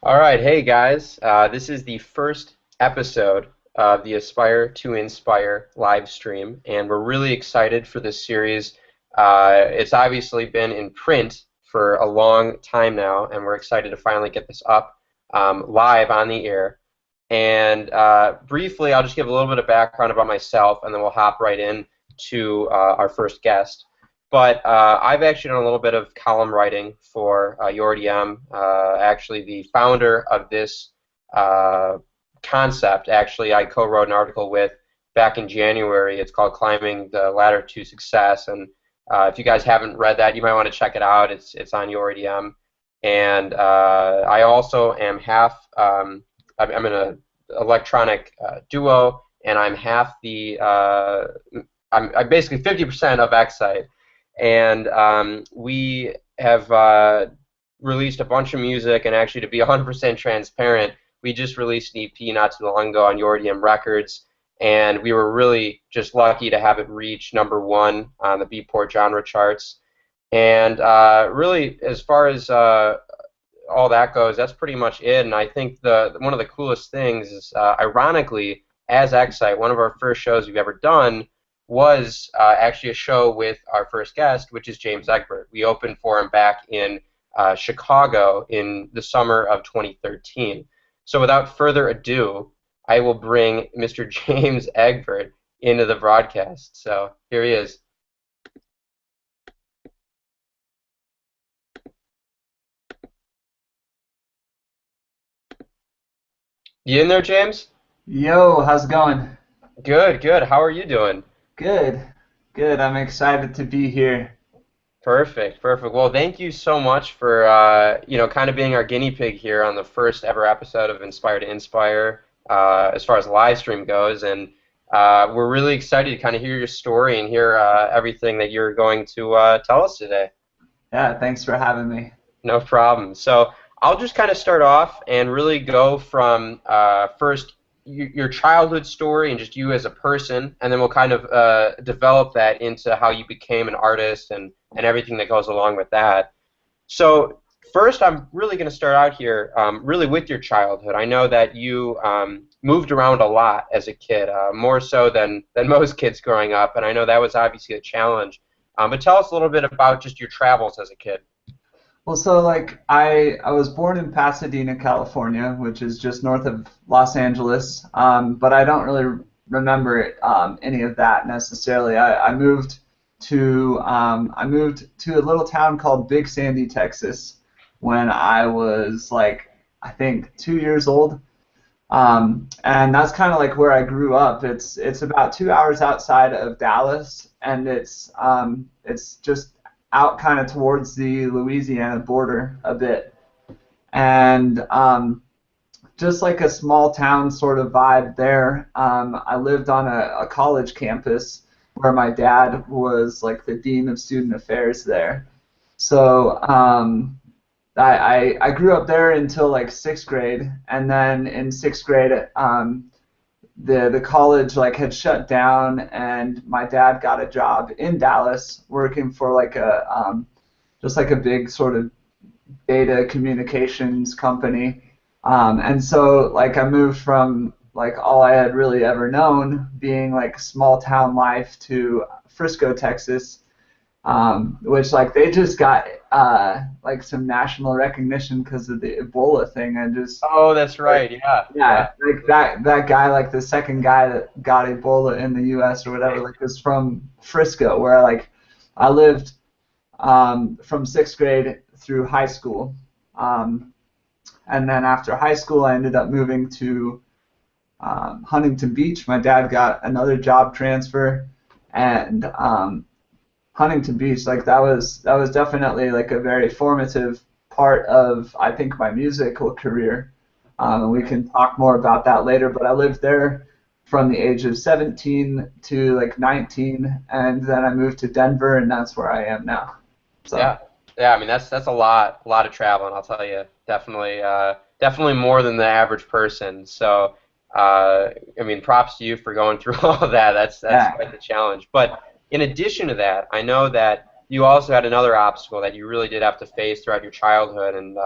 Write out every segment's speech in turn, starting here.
All right, hey guys. This is the first episode of the Aspire to Inspire live stream, and we're really excited for this series. It's obviously been in print for a long time now, and we're excited to finally get this up live on the air. And briefly, I'll just give a little bit of background about myself, and then we'll hop right in to our first guest. But I've actually done a little bit of column writing for YourDM. Actually, the founder of this uh, concept, actually, I co-wrote an article with back in January. It's called "Climbing the Ladder to Success," and if you guys haven't read that, you might want to check it out. It's on YourDM, and I also am half. I'm in an electronic duo, and I'm half the. I'm basically 50% of Excite, and we have released a bunch of music. And actually, to be 100% transparent, we just released an EP not too long ago on YourDM Records, and we were really just lucky to have it reach #1 on the Beatport genre charts. And really, as far as all that goes, that's pretty much it. And I think the one of the coolest things is, ironically, as Excite, one of our first shows we've ever done was actually a show with our first guest, which is James Egbert. We opened for him back in Chicago in the summer of 2013. So without further ado, I will bring Mr. James Egbert into the broadcast. So here he is. You in there, James? Yo, how's it going? Good, good. How are you doing? Good, good. I'm excited to be here. Perfect, perfect. Well, thank you so much for kind of being our guinea pig here on the first ever episode of Inspire to Inspire, as far as live stream goes, and we're really excited to kind of hear your story and hear everything that you're going to tell us today. Yeah, thanks for having me. No problem. So I'll just kind of start off and really go from first your childhood story and just you as a person, and then we'll kind of develop that into how you became an artist and everything that goes along with that. So first, I'm really going to start out here, really with your childhood. I know that you moved around a lot as a kid, more so than most kids growing up, and I know that was obviously a challenge. But tell us a little bit about just your travels as a kid. Well, so like I was born in Pasadena, California, which is just north of Los Angeles, but I don't really remember any of that necessarily. I moved to a little town called Big Sandy, Texas, when I was like I think 2 years old. And that's kind of like where I grew up. It's about 2 hours outside of Dallas, and it's just out kind of towards the Louisiana border a bit, and just like a small town sort of vibe there. I lived on a college campus where my dad was like the dean of student affairs there. So I grew up there until like sixth grade, and then in sixth grade, the college like had shut down, and my dad got a job in Dallas working for like a just like a big sort of data communications company. And so like I moved from like all I had really ever known being like small town life to Frisco, Texas, which like they just got like some national recognition because of the Ebola thing. And just Oh, that's like right. Yeah, yeah. yeah, like that guy, like the second guy that got Ebola in the U.S. or whatever, like was from Frisco, where like I lived from sixth grade through high school. Um, and then after high school, I ended up moving to Huntington Beach. My dad got another job transfer, and Huntington Beach, like that was definitely like a very formative part of I think my musical career. And we can talk more about that later. But I lived there from the age of 17 to like 19, and then I moved to Denver, and that's where I am now. So Yeah, yeah. I mean, that's a lot of traveling. I'll tell you, definitely, definitely more than the average person. So, I mean, props to you for going through all of that. That's yeah, quite the challenge. But in addition to that, I know that you also had another obstacle that you really did have to face throughout your childhood, and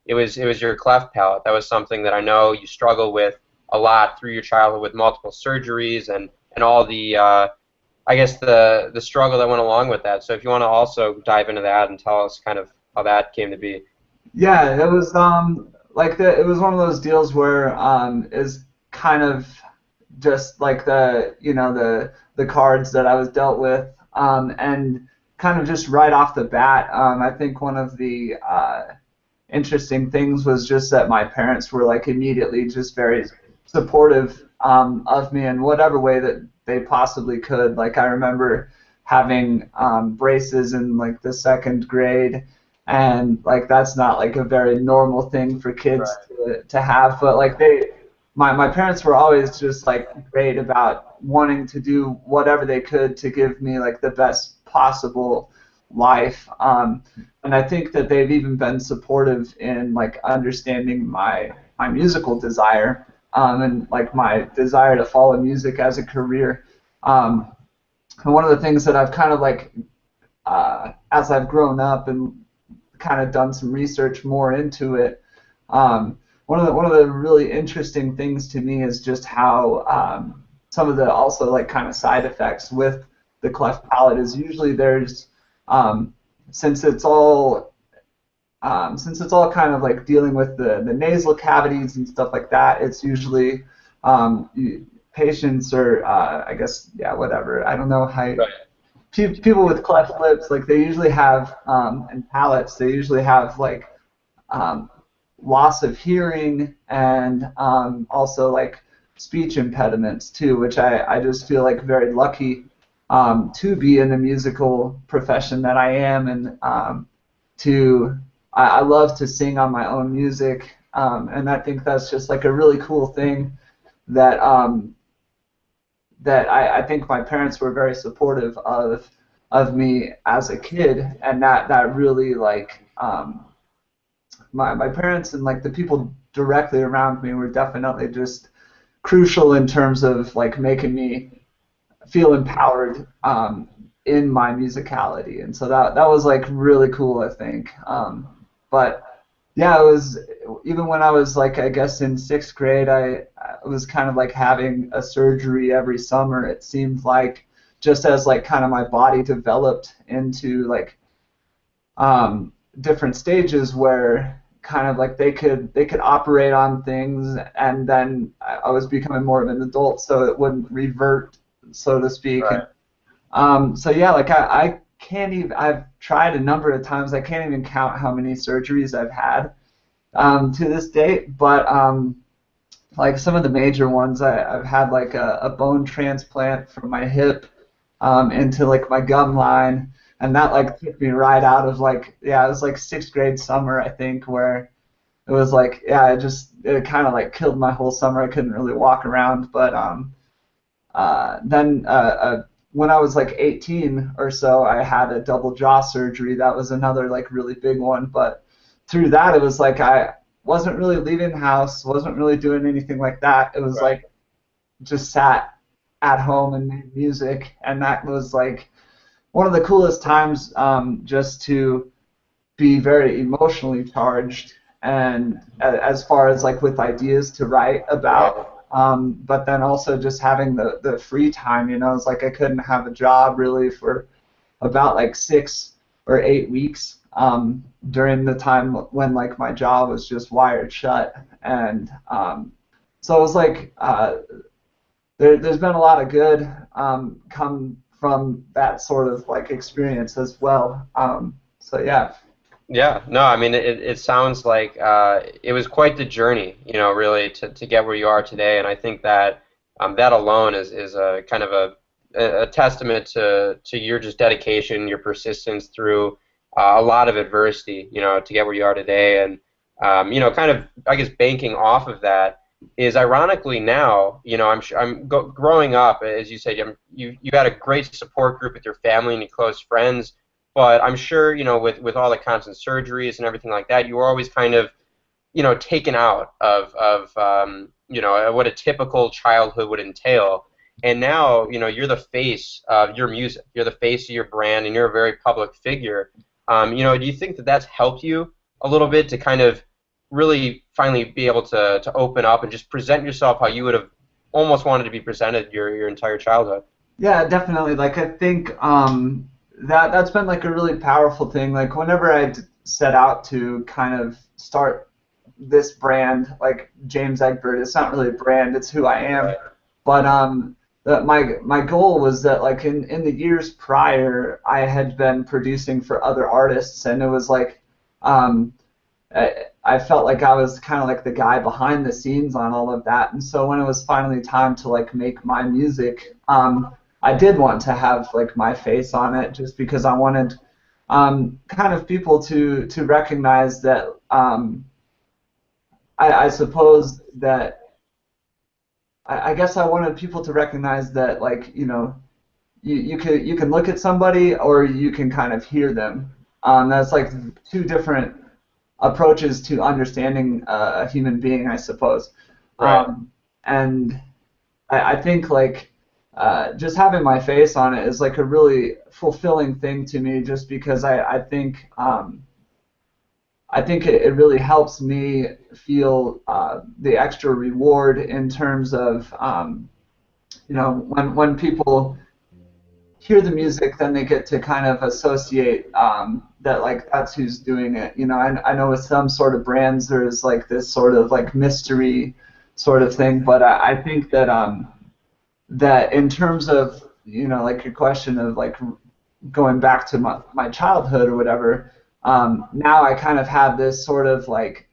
it was your cleft palate. That was something that I know you struggle with a lot through your childhood with multiple surgeries and all the I guess the struggle that went along with that. So if you want to also dive into that and tell us kind of how that came to be. Yeah, it was it was one of those deals where is kind of just like the cards that I was dealt with, and kind of just right off the bat, I think one of the interesting things was just that my parents were like immediately just very supportive of me in whatever way that they possibly could. Like I remember having braces in like the second grade, and like that's not like a very normal thing for kids Right. to have, but like my parents were always just like great about wanting to do whatever they could to give me like the best possible life. And I think that they've even been supportive in like understanding my musical desire, and like my desire to follow music as a career. Um, and one of the things that I've kind of like as I've grown up and kind of done some research more into it, one of the really interesting things to me is just how some of the also like kind of side effects with the cleft palate is usually there's um, since it's all since it's all kind of like dealing with the nasal cavities and stuff like that, it's usually patients or I guess yeah whatever I don't know how Right. people with cleft lips like they usually have and palates they usually have like um, loss of hearing and also like speech impediments too, which I just feel like very lucky to be in the musical profession that I am and to I love to sing on my own music, and I think that's just like a really cool thing that I think my parents were very supportive of me as a kid, and that really like my parents and like the people directly around me were definitely just crucial in terms of like making me feel empowered in my musicality, and so that was like really cool, I think. But yeah, it was even when I was like I guess in sixth grade, I was kind of like having a surgery every summer. It seemed like just as like kind of my body developed into like um, different stages where kind of like they could operate on things, and then I was becoming more of an adult, so it wouldn't revert, so to speak. And Right. so yeah, like I can't even. I've tried a number of times. I can't even count how many surgeries I've had to this date. But like some of the major ones, I've had like a bone transplant from my hip into like my gum line, and that like took me right out of like yeah, it was like sixth grade summer I think where it was like yeah, it kind of like killed my whole summer. I couldn't really walk around, but then when I was like 18 or so, I had a double jaw surgery. That was another like really big one. But through that, it was like I wasn't really leaving the house, wasn't really doing anything like that. It was Right. like just sat at home and made music, and that was like one of the coolest times just to be very emotionally charged and as far as like with ideas to write Yeah. about but then also just having the free time, it's like I couldn't have a job really for about like 6 or 8 weeks during the time when like my jaw was just wired shut, and so it was like there's been a lot of good come from that sort of like experience as well. So yeah. Yeah, no, I mean it sounds like it was quite the journey, really to get where you are today, and I think that that alone is a kind of a testament to your just dedication, your persistence through a lot of adversity, to get where you are today, and kind of I guess banking off of that is ironically now, I'm growing up, as you said, you had a great support group with your family and your close friends. But I'm sure, with all the constant surgeries and everything like that, you were always kind of, taken out of what a typical childhood would entail. And now, you're the face of your music, you're the face of your brand, and you're a very public figure. Do you think that that's helped you a little bit to kind of really finally be able to open up and just present yourself how you would have almost wanted to be presented your entire childhood. Yeah, definitely. Like I think that's been like a really powerful thing. Like whenever set out to kind of start this brand, like James Egbert, it's not really a brand, it's who I am. Right. But my goal was that like in the years prior, I had been producing for other artists, and it was like um, I felt like I was kind of like the guy behind the scenes on all of that. And so when it was finally time to like make my music, I did want to have like my face on it just because I wanted kind of people to recognize that I suppose that I guess I wanted people to recognize that like you can look at somebody or you can kind of hear them. That's like two different approaches to understanding a human being, I suppose. Right. And I think like just having my face on it is like a really fulfilling thing to me, just because I think it really helps me feel the extra reward in terms of when people hear the music, then they get to kind of associate that like that's who's doing it. I know with some sort of brands there's like this sort of like mystery sort of thing, but I think that that in terms of like your question of like going back to my childhood or whatever, now I kind of have this sort of like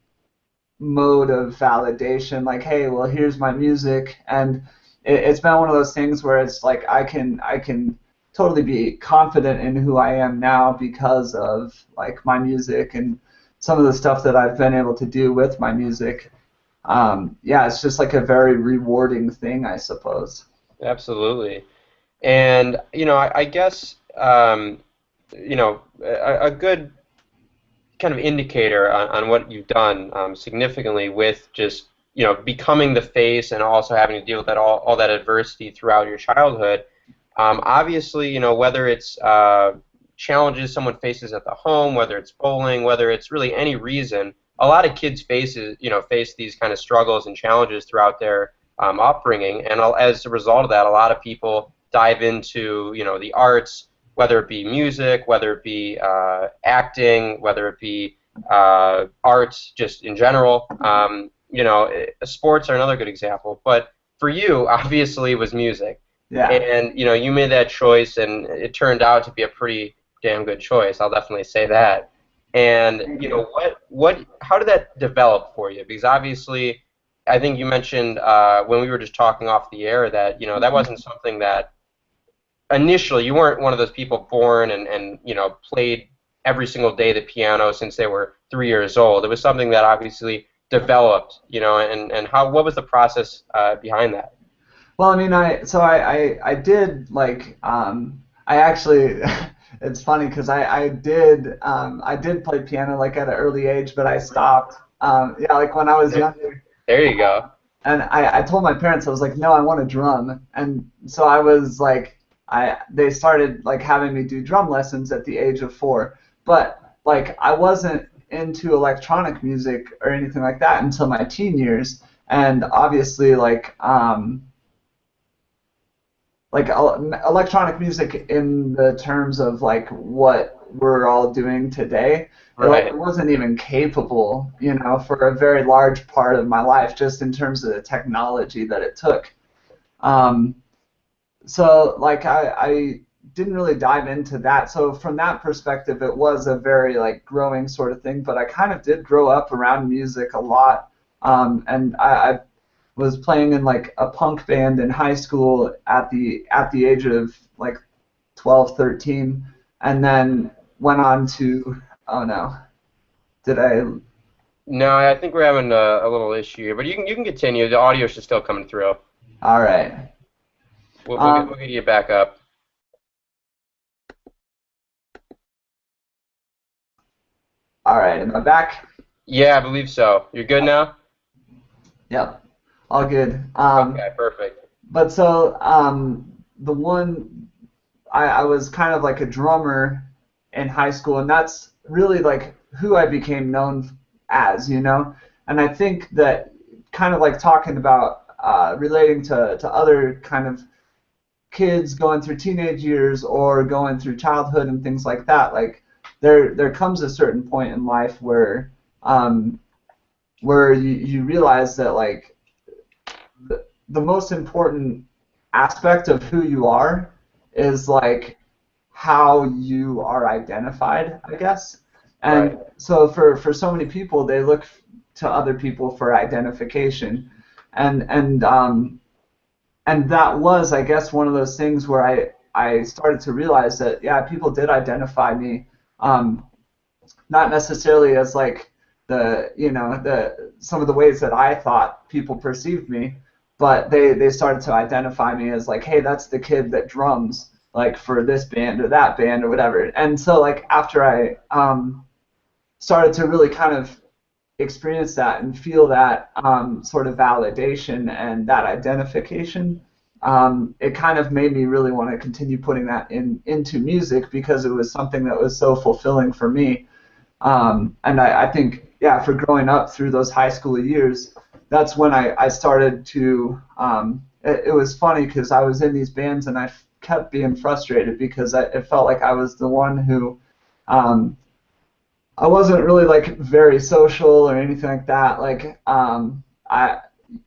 mode of validation, like, hey, well, here's my music, and it's been one of those things where it's like I can totally be confident in who I am now because of like my music and some of the stuff that I've been able to do with my music. Yeah, it's just like a very rewarding thing, I suppose. Absolutely. And I guess a good kind of indicator on what you've done significantly with just becoming the face and also having to deal with all that adversity throughout your childhood. Obviously, whether it's challenges someone faces at the home, whether it's bowling, whether it's really any reason, a lot of kids face these kind of struggles and challenges throughout their upbringing, and as a result of that, a lot of people dive into the arts, whether it be music, whether it be acting, whether it be arts just in general. Sports are another good example, but for you, obviously, it was music. Yeah. And you made that choice, and it turned out to be a pretty damn good choice. I'll definitely say that. And Thank you. how did that develop for you? Because obviously, I think you mentioned when we were just talking off the air that that wasn't something that initially you weren't one of those people born and played every single day the piano since they were 3 years old. It was something that obviously developed, and what was the process behind that? Well, I mean, I did like I actually it's funny because I did play piano like at an early age, but I stopped. Yeah, like when I was younger, There you go. and I told my parents, I was like, no, I want a drum, and so I was like, they started like having me do drum lessons at the age of 4, but like I wasn't into electronic music or anything like that until my teen years, and obviously electronic music in the terms of like what we're all doing today, it Right. wasn't even capable, for a very large part of my life, just in terms of the technology that it took. Um, so like I didn't really dive into that. So from that perspective, it was a very like growing sort of thing. But I kind of did grow up around music a lot, and I was playing in like a punk band in high school at the age of like 12, 13, and then went on to, oh no, did I? No, I think we're having a little issue here, but you can continue. The audio should still coming through. All right. We'll Um, get you back up. all right. Am I back? Yeah, I believe so. You're good now? Yep. All good. Okay, perfect. But so the one I was kind of like a drummer in high school, and that's really like who I became known as. and I think that kind of like talking about relating to other kind of kids going through teenage years or going through childhood and things like that, like there comes a certain point in life um, where you realize that like the most important aspect of who you are is like how you are identified, I guess. Right. And so for so many people, they look to other people for identification, and and um, and that was, I guess, one of those things where I started to realize that yeah, people did identify me, um, not necessarily as like the some of the ways that I thought people perceived me, but they started to identify me as like, hey, that's the kid that drums like for this band or that band or whatever. And so like after I started to really kind of experience that and feel that sort of validation and that identification, it kind of made me really want to continue putting that into music because it was something that was so fulfilling for me. And I think, yeah, for growing up through those high school years, that's when I started to. It was funny because I was in these bands and I kept being frustrated because it felt like I was the one who um, I wasn't really like very social or anything like that. Like I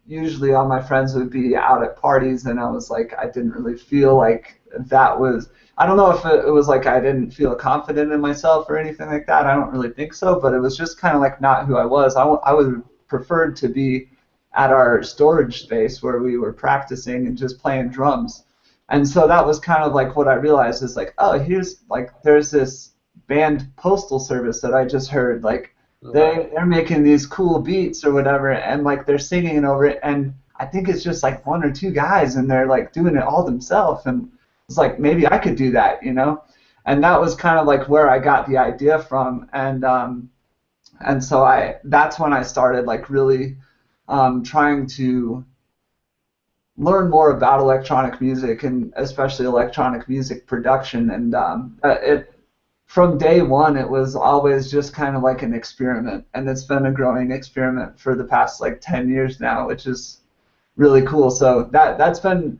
usually all my friends would be out at parties, and I was like I didn't really feel like that was. I don't know if it was like I didn't feel confident in myself or anything like that. I don't really think so, but it was just kind of like not who I was. I would preferred to be at our storage space where we were practicing and just playing drums. And so that was kind of like what I realized is like, oh, here's like there's this band Postal Service that I just heard. Like Right. they're making these cool beats or whatever, and like they're singing over it, and I think it's just like one or two guys, and they're like doing it all themselves, and it's like maybe I could do that, you know. And that was kind of like where I got the idea from, and so I that's when I started like really trying to learn more about electronic music and especially electronic music production. And it from day one, it was always just kind of like an experiment, and it's been a growing experiment for the past like 10 years now, which is really cool. So that's been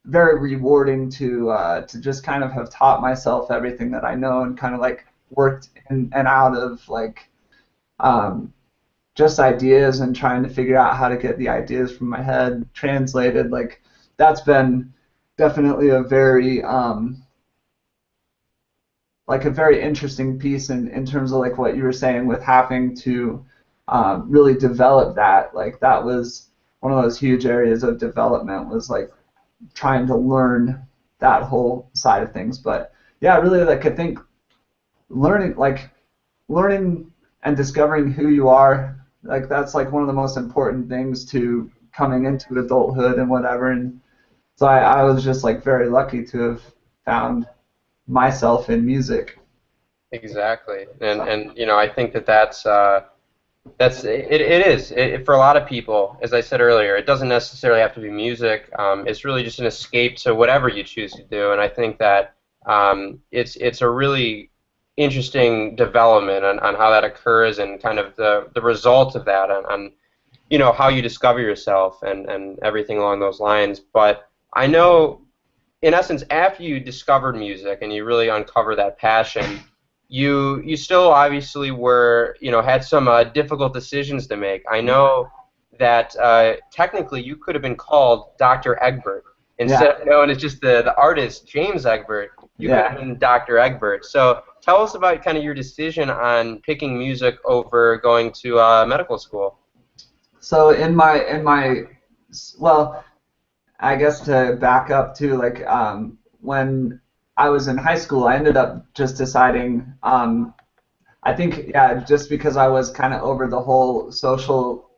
very rewarding to just kind of have taught myself everything that I know and kind of like worked in and out of like um, just ideas and trying to figure out how to get the ideas from my head translated. Like that's been definitely a very like a very interesting piece in terms of like what you were saying with having to really develop that. Like that was one of those huge areas of development was like trying to learn that whole side of things. But yeah, really like I think learning and discovering who you are, like that's like one of the most important things to coming into adulthood and whatever. And so I was just like very lucky to have found myself in music. Exactly. So And I think that's it is for a lot of people. As I said earlier, it doesn't necessarily have to be music. It's really just an escape to whatever you choose to do. And I think that it's a really interesting development on how that occurs and kind of the result of that on how you discover yourself and everything along those lines. But I know, in essence, after you discovered music and you really uncover that passion, you still obviously were had some difficult decisions to make. I know that technically you could have been called Dr. Egbert instead yeah, of known as just the artist James Egbert. You could have yeah. been Dr. Egbert. So tell us about kind of your decision on picking music over going to medical school. So in my well, I guess to back up too, like when I was in high school, I ended up just deciding. I think yeah, just because I was kind of over the whole social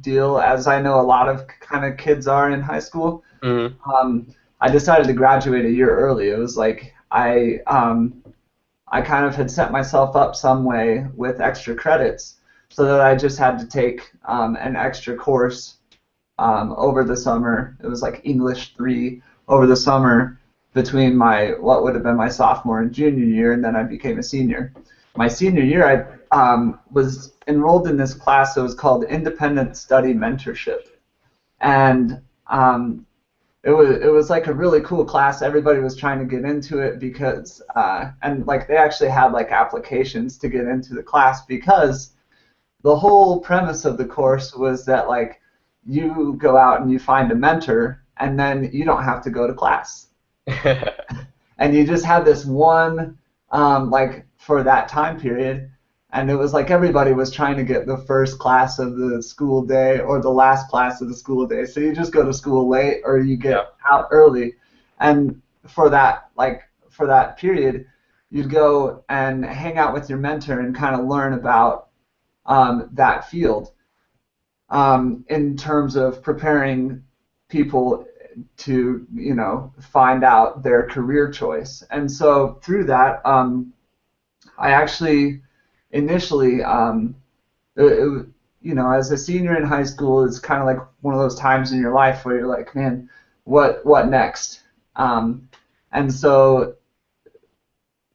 deal, as I know a lot of kind of kids are in high school. Hmm. I decided to graduate a year early. It was like I kind of had set myself up some way with extra credits so that I just had to take an extra course over the summer. It was like English 3 over the summer between my what would have been my sophomore and junior year, and then I became a senior. my senior year, I was enrolled in this class that was called Independent Study Mentorship, and it was like a really cool class. Everybody was trying to get into it because and like they actually had like applications to get into the class because the whole premise of the course was that like you go out and you find a mentor and then you don't have to go to class and you just have this one like for that time period, and it was like everybody was trying to get the first class of the school day or the last class of the school day, so you just go to school late or you get Yeah. out early, and for that period you'd go and hang out with your mentor and kind of learn about that field in terms of preparing people to, find out their career choice. And so through that, I actually initially, as a senior in high school, it's kind of like one of those times in your life where you're like, man, what next? And so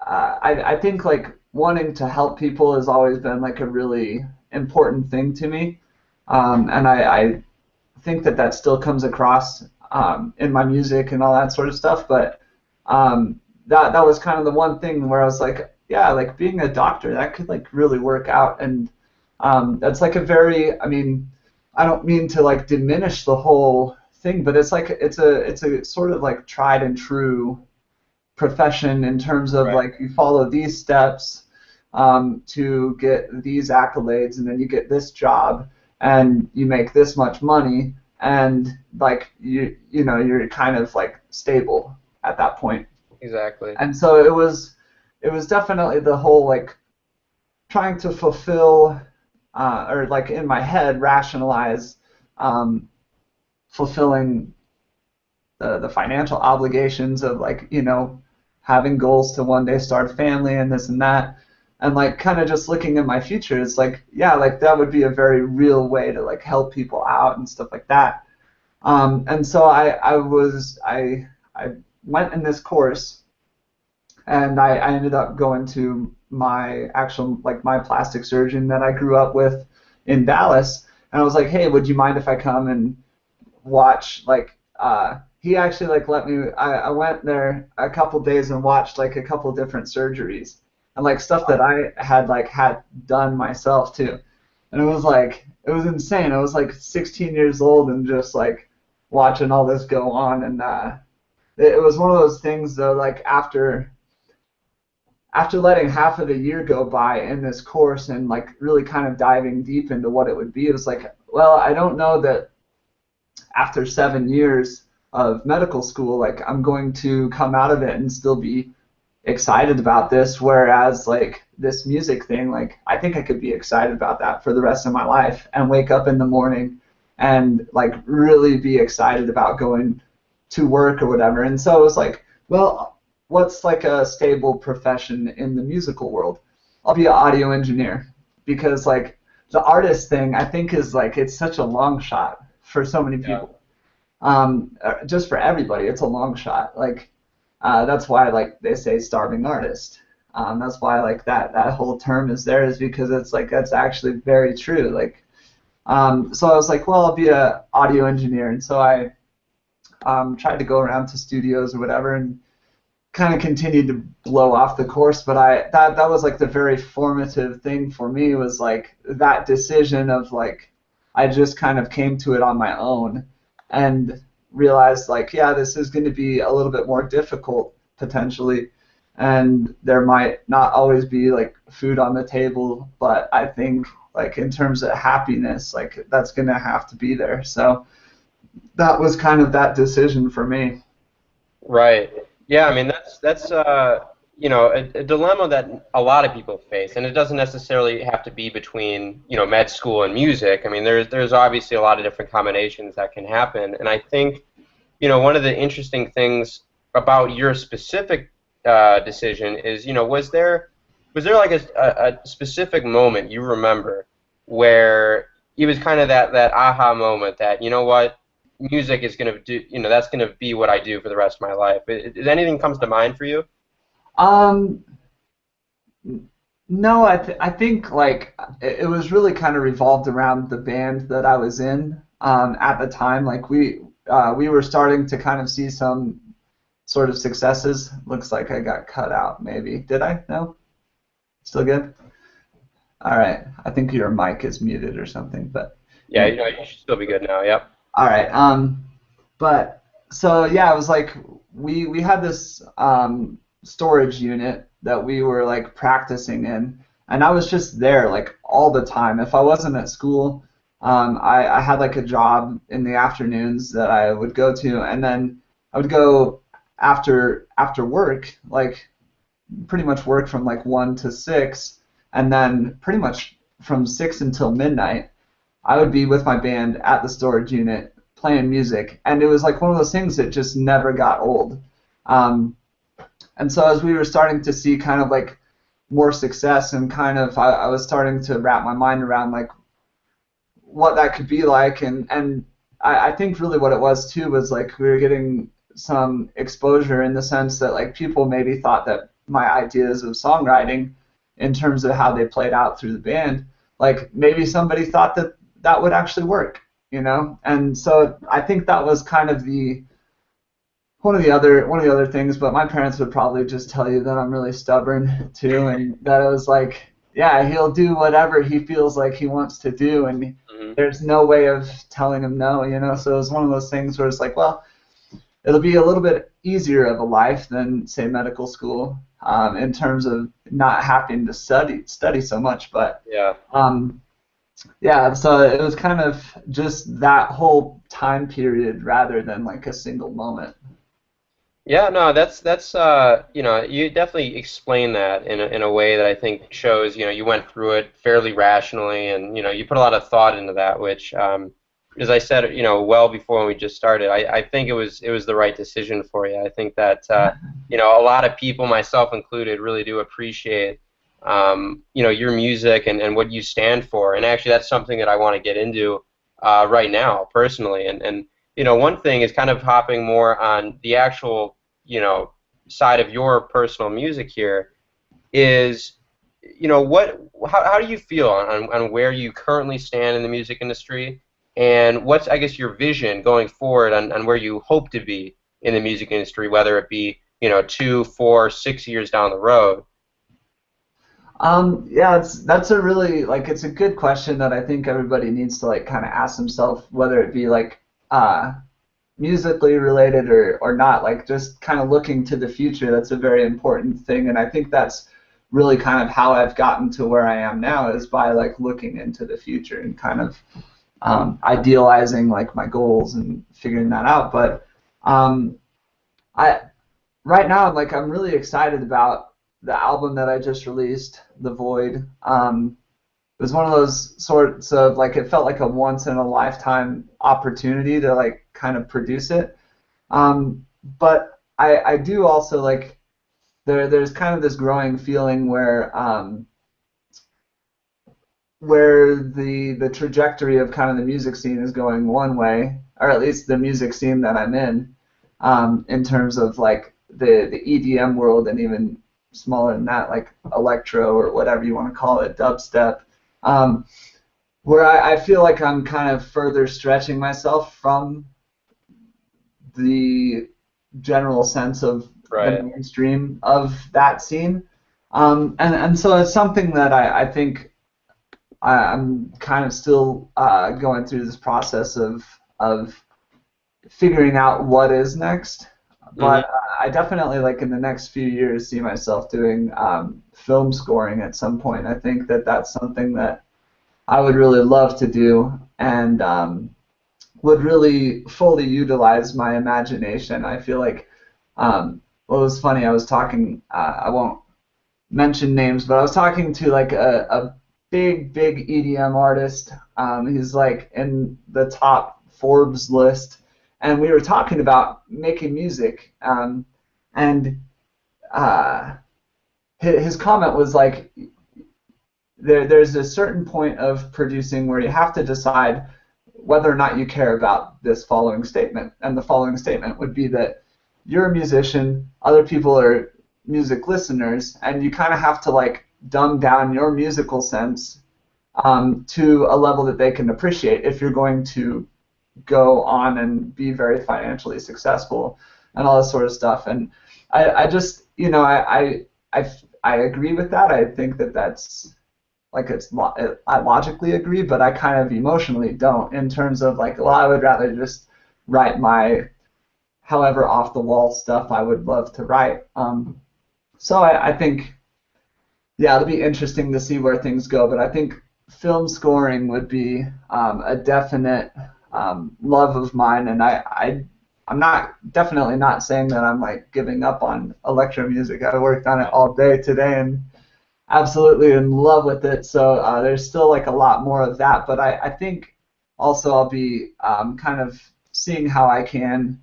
I think like wanting to help people has always been like a really important thing to me, and I think that that still comes across in my music and all that sort of stuff. But that was kind of the one thing where I was like, yeah, like being a doctor, that could like really work out, and that's like a very, I mean, I don't mean to like diminish the whole thing, but it's like it's a sort of like tried and true profession in terms of Right. like you follow these steps to get these accolades, and then you get this job and you make this much money, and like you're kind of like stable at that point. Exactly. And so it was definitely the whole like trying to fulfill or like in my head rationalize um, fulfilling the financial obligations of like having goals to one day start a family and this and that, and like kind of just looking at my future, it's like, yeah, like that would be a very real way to like help people out and stuff like that. And so I went in this course, and I ended up going to my actual like my plastic surgeon that I grew up with in Dallas, and I was like, hey, would you mind if I come and watch like he actually like let me I went there a couple days and watched like a couple different surgeries and like stuff that I had done myself too. And it was insane. I was like 16 years old and just like watching all this go on, and it was one of those things though, like after letting half of the year go by in this course and like really kind of diving deep into what it would be, it was like, well, I don't know that after 7 years of medical school, like I'm going to come out of it and still be excited about this. Whereas like this music thing, like I think I could be excited about that for the rest of my life and wake up in the morning and like really be excited about going to work or whatever. And so it was like, well, what's like a stable profession in the musical world? I'll be an audio engineer, because like the artist thing I think is like it's such a long shot for so many Yeah. people. Just for everybody, it's a long shot. Like that's why like they say starving artist. That's why like that whole term is there, is because it's like that's actually very true. Like so I was like, well, I'll be a audio engineer, and so I tried to go around to studios or whatever and kind of continued to blow off the course. But that was like the very formative thing for me, was like that decision of like I just kind of came to it on my own and realized like, yeah, this is going to be a little bit more difficult potentially, and there might not always be like food on the table, but I think like in terms of happiness, like that's going to have to be there. So that was kind of that decision for me. Right. Yeah, I mean that's a dilemma that a lot of people face, and it doesn't necessarily have to be between, med school and music. I mean, there's obviously a lot of different combinations that can happen, and I think, one of the interesting things about your specific decision is, was there like a specific moment you remember where it was kind of that aha moment that, what, music is going to do, that's going to be what I do for the rest of my life. Does anything comes to mind for you? Um, No, I think like it was really kind of revolved around the band that I was in at the time. Like we were starting to kind of see some sort of successes. Looks like I got cut out. Maybe did I? No, still good. All right. I think your mic is muted or something. But Yeah, you should still be good now. Yep. all right. But so yeah, it was like we had this storage unit that we were like practicing in, and I was just there like all the time. If I wasn't at school, I had like a job in the afternoons that I would go to, and then I would go after work, like pretty much work from like 1 to 6, and then pretty much from 6 until midnight. I would be with my band at the storage unit playing music, and it was like one of those things that just never got old. Um, and so as we were starting to see kind of like more success and kind of I was starting to wrap my mind around like what that could be like, and I think really what it was too was like we were getting some exposure in the sense that like people maybe thought that my ideas of songwriting in terms of how they played out through the band, like maybe somebody thought that that would actually work, you know? And so I think that was kind of the one of the other things, but my parents would probably just tell you that I'm really stubborn too, and that it was like, yeah, he'll do whatever he feels like he wants to do, and Hmm. there's no way of telling him no, you know? So it was one of those things where it's like, well, it'll be a little bit easier of a life than say medical school in terms of not having to study so much, but Yeah. um, yeah, so it was kind of just that whole time period rather than like a single moment. Yeah, no, that's you definitely explain that in a way that I think shows, you went through it fairly rationally, and you put a lot of thought into that, which as I said, well before when we just started, I think it was the right decision for you. I think that a lot of people, myself included, really do appreciate your music and what you stand for. And actually that's something that I want to get into right now personally. And one thing is kind of hopping more on the actual, side of your personal music here is, how do you feel on where you currently stand in the music industry, and what's, I guess, your vision going forward on where you hope to be in the music industry, whether it be, 2, 4, 6 years down the road? Yeah, that's a really like it's a good question that I think everybody needs to like kind of ask themselves whether it be like uh, musically related or not, like just kind of looking to the future. That's a very important thing, and I think that's really kind of how I've gotten to where I am now is by like looking into the future and kind of idealizing like my goals and figuring that out. But um, I right now like I'm really excited about the album that I just released, The Void. It was one of those sorts of like it felt like a once in a lifetime opportunity to like kind of produce it. But I do also like there's kind of this growing feeling where the trajectory of kind of the music scene is going one way, or at least the music scene that I'm in terms of like the EDM world and even smaller than that, like electro or whatever you want to call it, dubstep. Um, where I feel like I'm kind of further stretching myself from the general sense of the Right. mainstream of that scene. And so it's something that I think I'm kind of still going through this process of figuring out what is next. Hmm. But I definitely, like in the next few years, see myself doing film scoring at some point. I think that that's something that I would really love to do, and would really fully utilize my imagination. I feel like, well, it was funny. I was talking. I won't mention names, but I was talking to like a big EDM artist. He's like in the top Forbes list, and we were talking about making music. And uh, his comment was like, there's a certain point of producing where you have to decide whether or not you care about this following statement. And the following statement would be that you're a musician, other people are music listeners, and you kind of have to like dumb down your musical sense to a level that they can appreciate if you're going to go on and be very financially successful and all this sort of stuff. And I just, I agree with that. I think that that's like I logically agree, but I kind of emotionally don't in terms of like, well, I would rather just write my however off the wall stuff I would love to write. So I think, yeah, it'll be interesting to see where things go, but I think film scoring would be a definite love of mine, and I'm not definitely not saying that I'm like giving up on electro music. I worked on it all day today and absolutely in love with it. So there's still like a lot more of that, but I think also I'll be kind of seeing how I can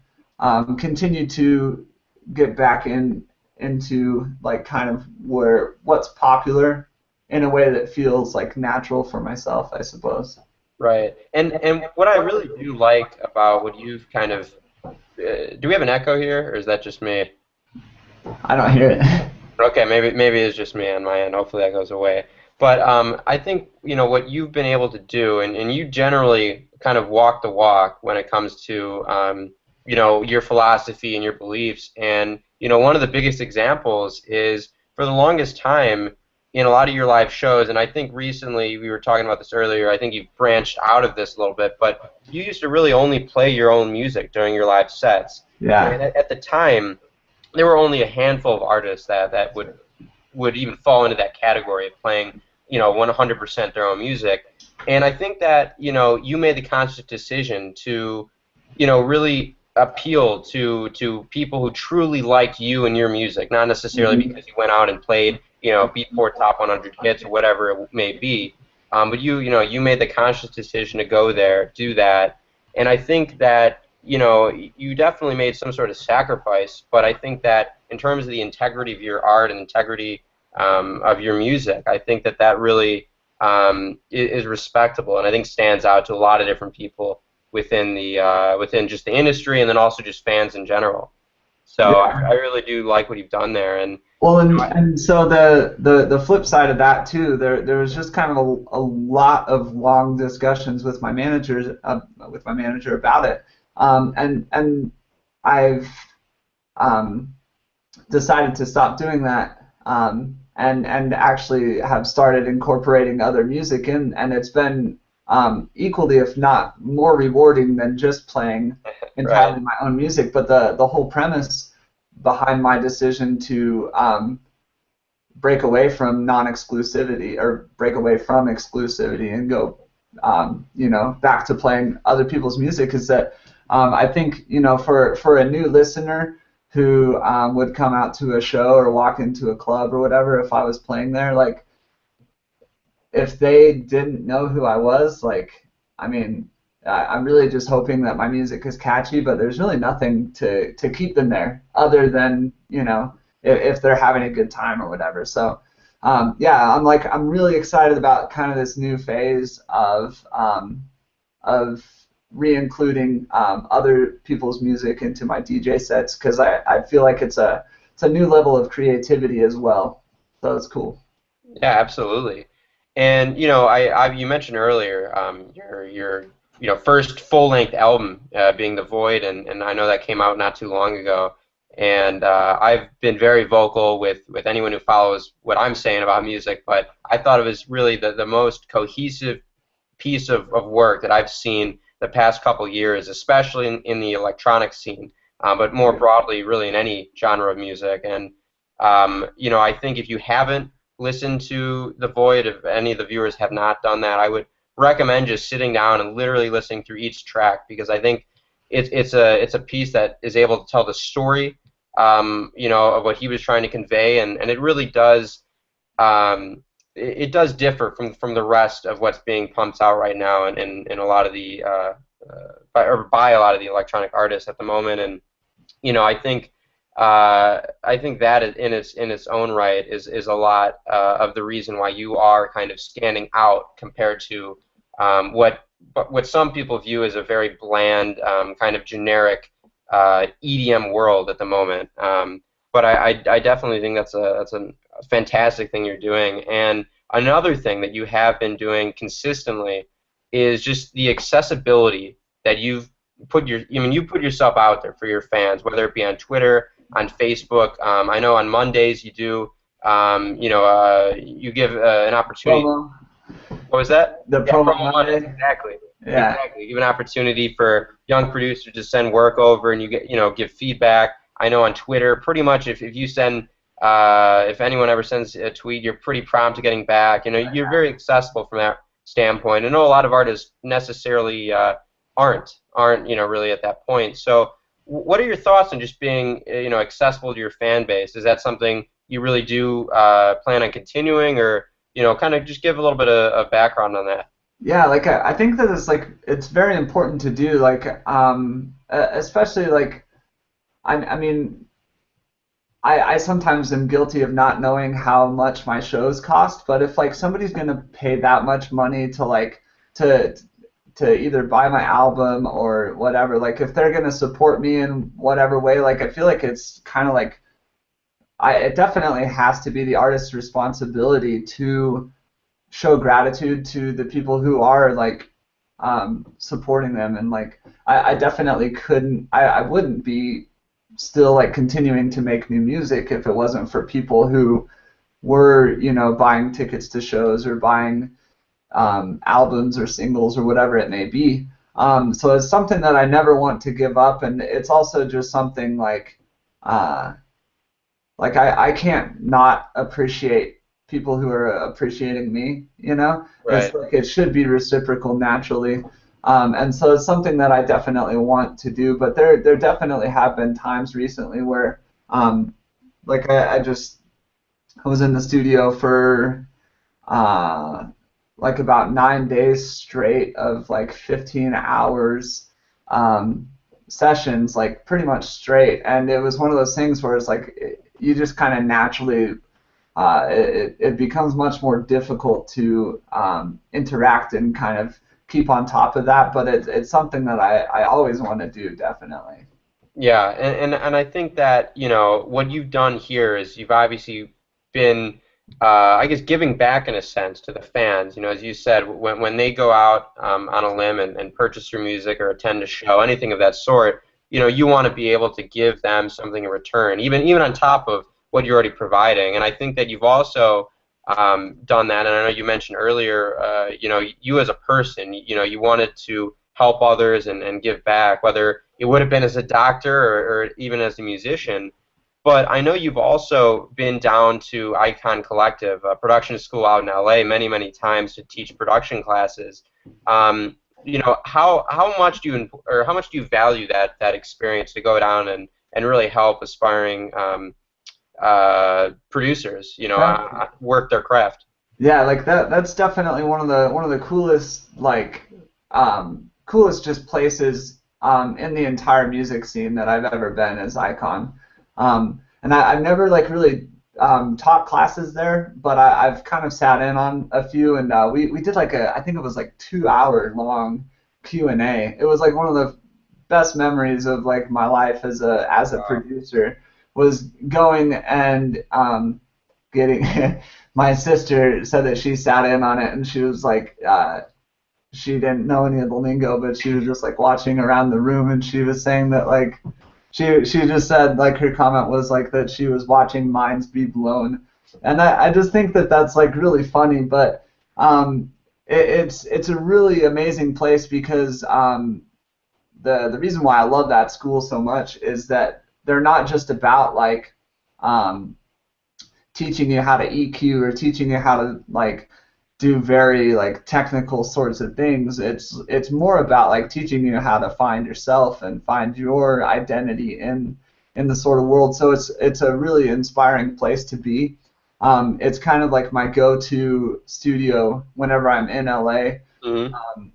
continue to get back into like kind of where what's popular in a way that feels like natural for myself, I suppose. Right. And what I really do like about what you've kind of do we have an echo here, or is that just me? I don't hear it. Okay, maybe it's just me on my end. Hopefully that goes away. But I think what you've been able to do, and you generally kind of walk the walk when it comes to your philosophy and your beliefs. And one of the biggest examples is for the longest time in a lot of your live shows, and I think recently we were talking about this earlier. I think you've branched out of this a little bit, but you used to really only play your own music during your live sets. Yeah. And at the time there were only a handful of artists that would even fall into that category of playing 100% their own music. And I think that you made the conscious decision to really appeal to people who truly like you and your music, not necessarily Mhm. because you went out and played Beatport Top 100 hits or whatever it may be. But you made the conscious decision to go there, do that, and I think that you definitely made some sort of sacrifice. But I think that in terms of the integrity of your art and integrity of your music, I think that that really is respectable, and I think stands out to a lot of different people within the within just the industry, and then also just fans in general. So I really do like what you've done there, and Well, you and know, and so the flip side of that too, there was just kind of a lot of long discussions with my manager about it, and I've um, decided to stop doing that, and actually have started incorporating other music in, and it's been equally, if not more rewarding than just playing right, entirely my own music. But the whole premise behind my decision to break away from non-exclusivity or break away from exclusivity and go back to playing other people's music is that I think for a new listener who would come out to a show or walk into a club or whatever, if I was playing there, like if they didn't know who I was, like, I mean, I'm really just hoping that my music is catchy, but there's really nothing to keep them there other than, if they're having a good time or whatever. So, yeah, I'm really excited about kind of this new phase of re-including other people's music into my DJ sets because I feel like it's a new level of creativity as well. So it's cool. yeah, absolutely. And you mentioned earlier your first full length album being The Void, and I know that came out not too long ago. And I've been very vocal with anyone who follows what I'm saying about music, but I thought it was really the most cohesive piece of work that I've seen the past couple years, especially in the electronic scene, but more broadly, really in any genre of music. And I think if you haven't listened to The Void, if any of the viewers have not done that, I would recommend just sitting down and literally listening through each track because I think it's a piece that is able to tell the story, of what he was trying to convey, and it really does it does differ from the rest of what's being pumped out right now in a lot of the by a lot of the electronic artists at the moment. And I think that in its own right is a lot of the reason why you are kind of standing out compared to what some people view as a very bland kind of generic EDM world at the moment. But I definitely think that's fantastic thing you're doing. And another thing that you have been doing consistently is just the accessibility that you've I mean, you put yourself out there for your fans, whether it be on Twitter, on Facebook. I know on Mondays you do, you give an opportunity. Promo, What was that? the Yeah, promo promo Mondays, Monday. exactly. Yeah. Exactly. Give an opportunity for young producers to send work over and you get, give feedback. I know on Twitter, pretty much if you send, if anyone ever sends a tweet, you're pretty prompt to getting back. You're very accessible from that standpoint. I know a lot of artists necessarily aren't, really at that point. So what are your thoughts on just being, accessible to your fan base? Is that something you really do plan on continuing, or, kind of just give a little bit of background on that? Yeah, like I think that it's very important to do, like especially like I mean I sometimes am guilty of not knowing how much my shows cost, but if like somebody's gonna pay that much money to like to to either buy my album or whatever, like if they're gonna support me in whatever way, like I feel like it's kind of like it definitely has to be the artist's responsibility to show gratitude to the people who are like supporting them, and like I definitely I wouldn't be still like continuing to make new music if it wasn't for people who were buying tickets to shows or buying albums or singles or whatever it may be. So it's something that I never want to give up, and it's also just something uh, like I can't not appreciate people who are appreciating me, It's Right. like it should be reciprocal naturally. And so it's something that I definitely want to do, but there definitely have been times recently where like I was in the studio for uh, like about 9 days straight of like 15 hours um, sessions, like pretty much straight. And it was one of those things where it's like you just kind of naturally, it becomes much more difficult to interact and kind of keep on top of that. But it's something that I always want to do, definitely. Yeah, and I think that, what you've done here is you've obviously been, I guess, giving back in a sense to the fans. As you said, when they go out on a limb and purchase your music or attend a show, anything of that sort, you want to be able to give them something in return, even on top of what you're already providing. And I think that you've also done that. And I know you mentioned earlier, you as a person, you wanted to help others and give back, whether it would have been as a doctor or even as a musician. But I know you've also been down to Icon Collective, a production school out in LA, many, many times to teach production classes. How much do how much do you value that experience to go down and really help aspiring producers, work their craft? Yeah, like that's definitely one of the coolest coolest just places in the entire music scene that I've ever been is Icon. And I've never like really taught classes there, but I've kind of sat in on a few, and we did like I think it was like 2 hour long Q&A. It was like one of the best memories of like my life as a Wow. producer was going and getting my sister said that she sat in on it, and she was like she didn't know any of the lingo, but she was just like watching around the room, and she was saying that like she just said like her comment was like that she was watching minds be blown, and I just think that that's like really funny, but it's a really amazing place because the reason why I love that school so much is that they're not just about like um, teaching you how to EQ or teaching you how to like do very like technical sorts of things. It's more about like teaching you how to find yourself and find your identity in the sort of world. So it's a really inspiring place to be. It's kind of like my go-to studio whenever I'm in LA. Hmm.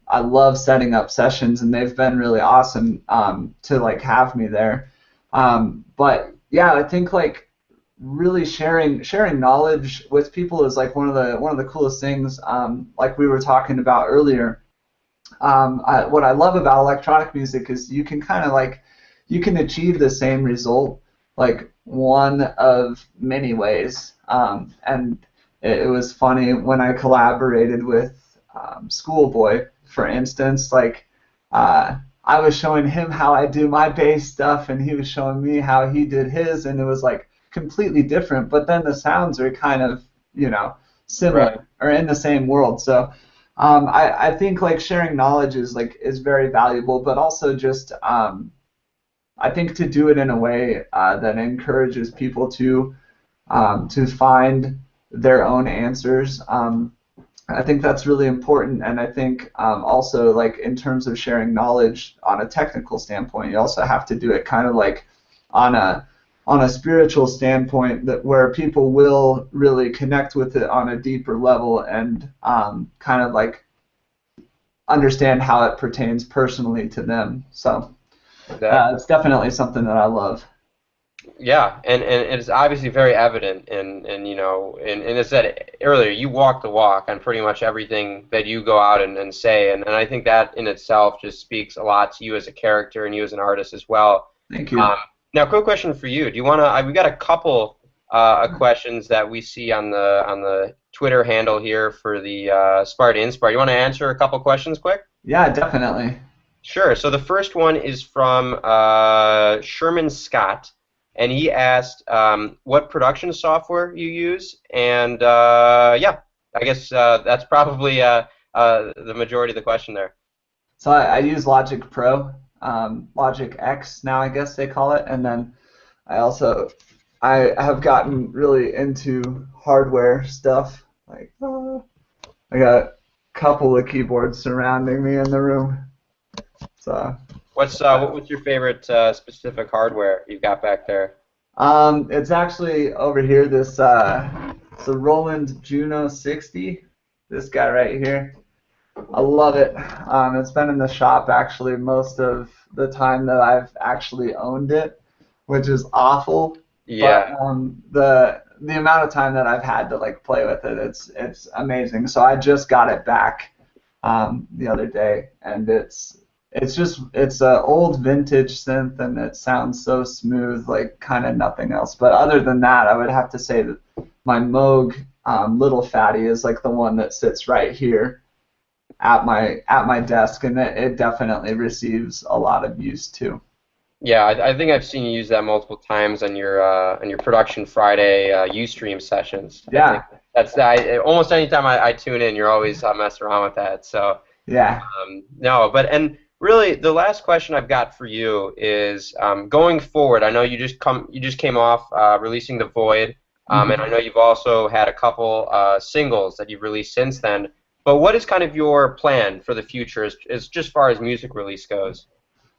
I love setting up sessions, and they've been really awesome to like have me there. But yeah, I think like really sharing knowledge with people is like one of the coolest things. Like we were talking about earlier. What I love about electronic music is you can kind of like you can achieve the same result like one of many ways. And it was funny when I collaborated with Schoolboy, for instance, like uh, I was showing him how I do my bass stuff, and he was showing me how he did his, and it was like completely different. But then the sounds are kind of, Right. similar or in the same world. So I think like sharing knowledge is very valuable, but also just I think to do it in a way that encourages people to find their own answers. I think that's really important, and I think also like in terms of sharing knowledge on a technical standpoint, you also have to do it kind of like on a spiritual standpoint that where people will really connect with it on a deeper level and kind of like understand how it pertains personally to them. So Exactly. it's definitely something that I love. Yeah, and it's obviously very evident in and as I said earlier, you walk the walk on pretty much everything that you go out and say, and I think that in itself just speaks a lot to you as a character and you as an artist as well. Thank Um, you. Now, quick question for you. Do you want to? We got a couple questions that we see on the Twitter handle here for the Aspire to Inspire. You want to answer a couple questions quick? Yeah, definitely. Sure. So the first one is from Sherman Scott, and he asked what production software you use, and yeah, I guess that's probably the majority of the question there. So I use Logic Pro, Logic X now I guess they call it, and then I also I have gotten really into hardware stuff. Like I got a couple of keyboards surrounding me in the room. So What's your favorite specific hardware you've got back there? it's actually over here. It's a Roland Juno 60. This guy right here. I love it. It's been in the shop actually most of the time that I've actually owned it, which is awful. But Yeah. the amount of time that I've had to like play with it, it's amazing. So I just got it back the other day, and it's a old vintage synth, and it sounds so smooth, like kind of nothing else. But other than that, I would have to say that my Moog Little Fatty is like the one that sits right here at my desk, and it definitely receives a lot of use too. Yeah, I think I've seen you use that multiple times on your Production Friday Ustream sessions. I think Yeah, almost anytime I tune in, you're always messing around with that. So yeah. no, but and really the last question I've got for you is going forward. I know you just came off releasing The Void, and I hmm know you've also had a couple singles that you've released since then. But what is kind of your plan for the future as just far as music release goes?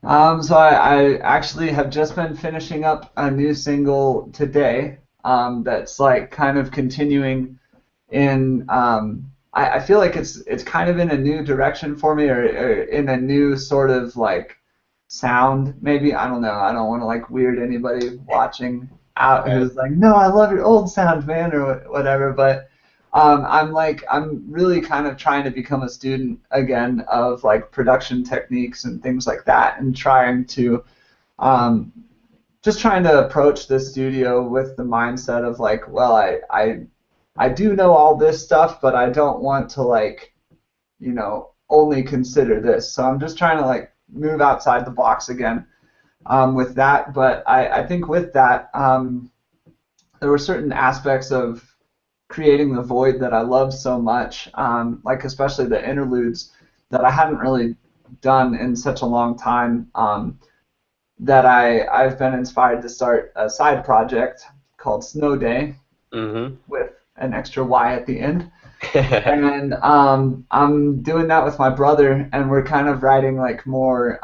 So I actually have just been finishing up a new single today. That's like kind of continuing in. I feel like it's kind of in a new direction for me, or in a new sort of like sound. Maybe I don't know. I don't want to like weird anybody watching out Right. who's like, no, I love your old sound, man, or whatever. But I'm really kind of trying to become a student again of like production techniques and things like that, and trying to um, just trying to approach the studio with the mindset of like, well, I do know all this stuff, but I don't want to like, only consider this. So I'm just trying to like move outside the box again with that. But I think with that, there were certain aspects of creating the void that I love so much, like especially the interludes that I hadn't really done in such a long time, that I've been inspired to start a side project called Snow Day Mm-hmm. with an extra Y at the end. And I'm doing that with my brother, and we're kind of writing like more,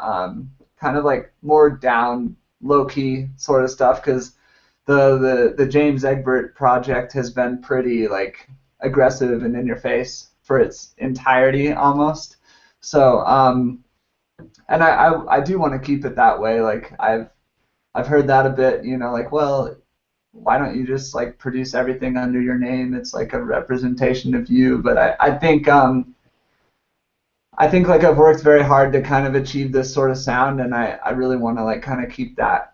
kind of like more down, low key sort of stuff, because the James Egbert project has been pretty like aggressive and in your face for its entirety almost. So and I do want to keep it that way. Like I've heard that a bit, like, well, why don't you just like produce everything under your name? It's like a representation of you. But I think like I've worked very hard to kind of achieve this sort of sound, and I really want to like kind of keep that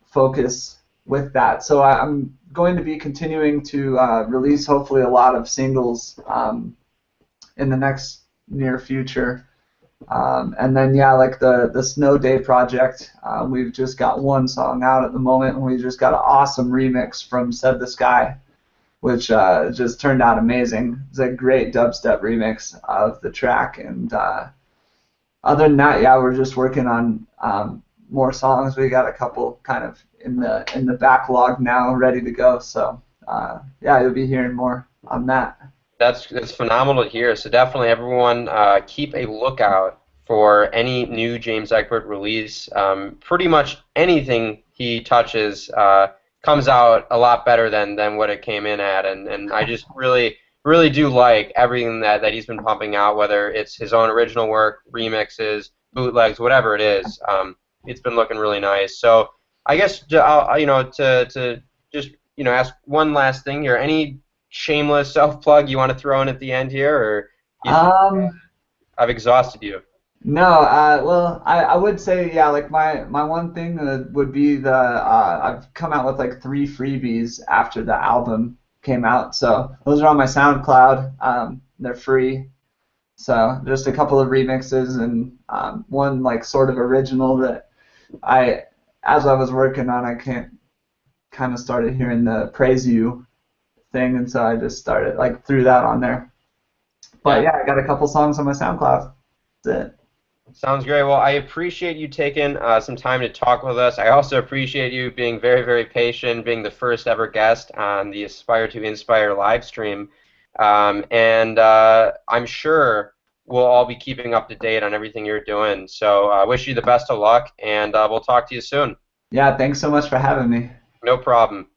focus with that. So I'm going to be continuing to release hopefully a lot of singles in the next near future. And then yeah, like the Snow Day project, we've just got one song out at the moment, and we just got an awesome remix from Said the Sky, which just turned out amazing. It's a great dubstep remix of the track, and other than that, yeah, we're just working on more songs. We got a couple kind of in the backlog now, ready to go. So yeah, you'll be hearing more on that. That's phenomenal to hear. So definitely, everyone, keep a lookout for any new James Egbert release. Pretty much anything he touches comes out a lot better than what it came in at, and I just really do like everything that he's been pumping out, whether it's his own original work, remixes, bootlegs, whatever it is. It's been looking really nice. So I guess to just ask one last thing here. Any shameless self plug you want to throw in at the end here, or you think Um, I've exhausted you? no, well, I would say yeah, like my one thing would be the I've come out with like 3 freebies after the album came out, so those are on my SoundCloud. They're free. So just a couple of remixes and one like sort of original that I, as I was working on, I can't kind of started hearing the praise you thing, and so I just started like threw that on there. But Yeah, yeah, I got a couple songs on my SoundCloud. That's it. sounds great. Well, I appreciate you taking some time to talk with us. I also appreciate you being very patient, being the first ever guest on the Aspire to Inspire live stream. And I'm sure we'll all be keeping up to date on everything you're doing. So I wish you the best of luck, and we'll talk to you soon. Yeah, thanks so much for having me. No problem.